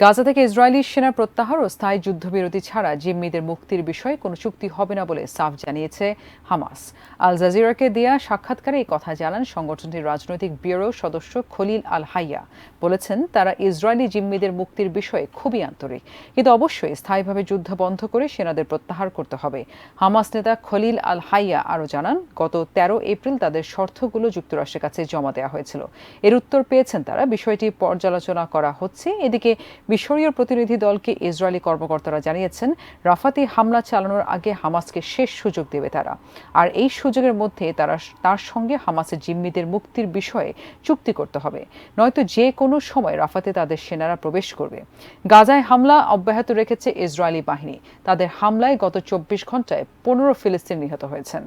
গাজা থেকে ইসরায়েলি সেনা প্রত্যাহার ও স্থায়ী যুদ্ধবিরতি ছাড়া জিম্মিদের মুক্তির বিষয়ে কোনো চুক্তি হবে না বলে সাফ জানিয়েছে হামাস। আল জাজিরাকে দেয়া সাক্ষাৎকারে এই কথা জানান সংগঠনটির রাজনৈতিক ব্যুরো সদস্য খলিল আল হাইয়া। বলেছেন, তারা ইসরায়েলি জিম্মিদের মুক্তির বিষয়ে খুবই আন্তরিক, কিন্তু অবশ্যই স্থায়ীভাবে যুদ্ধ বন্ধ করে সেনাদের প্রত্যাহার করতে হবে। হামাস নেতা খলিল আল হাইয়া আরও জানান, গত 13 এপ্রিল তাদের শর্তগুলো যুক্তরাষ্ট্রের কাছে জমা দেওয়া হয়েছিল। এর উত্তর পেয়েছেন তারা। বিষয়টি পর্যালোচনা করা হচ্ছে। এদিকে মিশরীয় প্রতিনিধি দলকে ইসরায়েলি কর্মকর্তারা জানিয়েছেন, রাফাতে হামলা চালানোর আগে হামাসকে শেষ সুযোগ দেবে তারা। আর এই সুযোগের মধ্যে তার সঙ্গে হামাসের জিম্মিদের মুক্তির বিষয়ে চুক্তি করতে হবে, নয়তো যে কোনো সময় রাফাতে তাদের সেনারা প্রবেশ করবে। গাজায় হামলা অব্যাহত রেখেছে ইসরায়েলি বাহিনী। তাদের হামলায় গত 24 ঘন্টায় 15 ফিলিস্তিনি নিহত হয়েছেন।